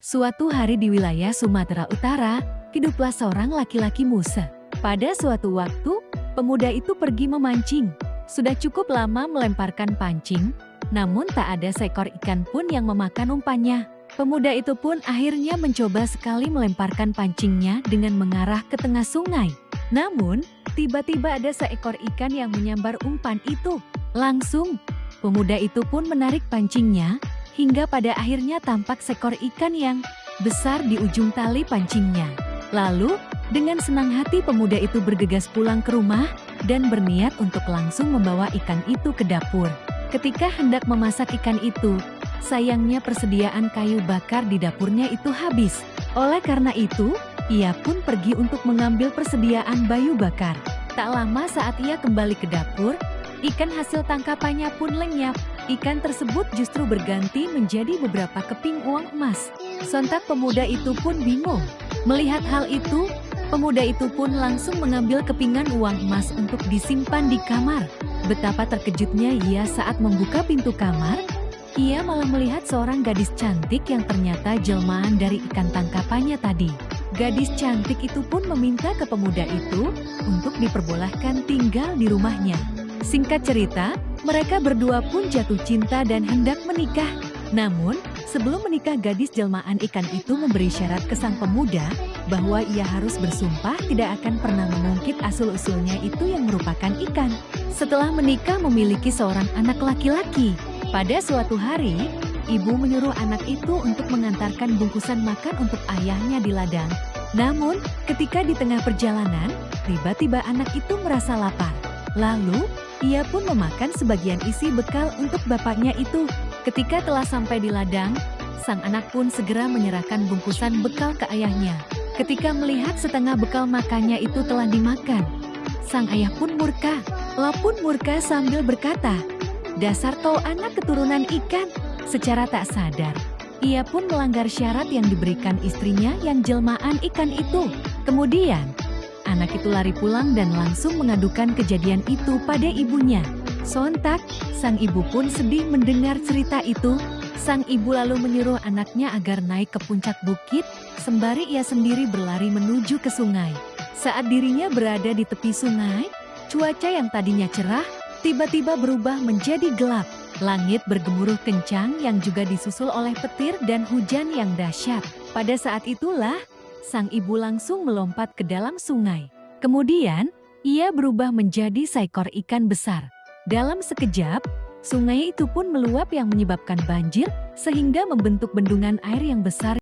Suatu hari di wilayah Sumatera Utara, hiduplah seorang laki-laki Musa. Pada suatu waktu, pemuda itu pergi memancing. Sudah cukup lama melemparkan pancing, namun tak ada seekor ikan pun yang memakan umpannya. Pemuda itu pun akhirnya mencoba sekali melemparkan pancingnya dengan mengarah ke tengah sungai. Namun, tiba-tiba ada seekor ikan yang menyambar umpan itu. Langsung, pemuda itu pun menarik pancingnya, hingga pada akhirnya tampak seekor ikan yang besar di ujung tali pancingnya. Lalu, dengan senang hati pemuda itu bergegas pulang ke rumah dan berniat untuk langsung membawa ikan itu ke dapur. Ketika hendak memasak ikan itu, sayangnya persediaan kayu bakar di dapurnya itu habis. Oleh karena itu, ia pun pergi untuk mengambil persediaan kayu bakar. Tak lama saat ia kembali ke dapur, ikan hasil tangkapannya pun lenyap. Ikan tersebut justru berganti menjadi beberapa keping uang emas. Sontak pemuda itu pun bingung. Melihat hal itu, pemuda itu pun langsung mengambil kepingan uang emas untuk disimpan di kamar. Betapa terkejutnya ia saat membuka pintu kamar. Ia malah melihat seorang gadis cantik yang ternyata jelmaan dari ikan tangkapannya tadi. Gadis cantik itu pun meminta ke pemuda itu untuk diperbolehkan tinggal di rumahnya. Singkat cerita, mereka berdua pun jatuh cinta dan hendak menikah. Namun, sebelum menikah gadis jelmaan ikan itu memberi syarat ke sang pemuda bahwa ia harus bersumpah tidak akan pernah mengungkit asal-usulnya itu yang merupakan ikan. Setelah menikah memiliki seorang anak laki-laki. Pada suatu hari, ibu menyuruh anak itu untuk mengantarkan bungkusan makan untuk ayahnya di ladang. Namun, ketika di tengah perjalanan, tiba-tiba anak itu merasa lapar. Lalu, ia pun memakan sebagian isi bekal untuk bapaknya itu. Ketika telah sampai di ladang, sang anak pun segera menyerahkan bungkusan bekal ke ayahnya. Ketika melihat setengah bekal makannya itu telah dimakan, sang ayah pun murka. Lapun murka sambil berkata, "Dasar kau anak keturunan ikan." Secara tak sadar, ia pun melanggar syarat yang diberikan istrinya yang jelmaan ikan itu. Kemudian, anak itu lari pulang dan langsung mengadukan kejadian itu pada ibunya. Sontak, sang ibu pun sedih mendengar cerita itu. Sang ibu lalu menyuruh anaknya agar naik ke puncak bukit, sembari ia sendiri berlari menuju ke sungai. Saat dirinya berada di tepi sungai, cuaca yang tadinya cerah, tiba-tiba berubah menjadi gelap. Langit bergemuruh kencang yang juga disusul oleh petir dan hujan yang dahsyat. Pada saat itulah, sang ibu langsung melompat ke dalam sungai. Kemudian, ia berubah menjadi seekor ikan besar. Dalam sekejap, sungai itu pun meluap yang menyebabkan banjir, sehingga membentuk bendungan air yang besar.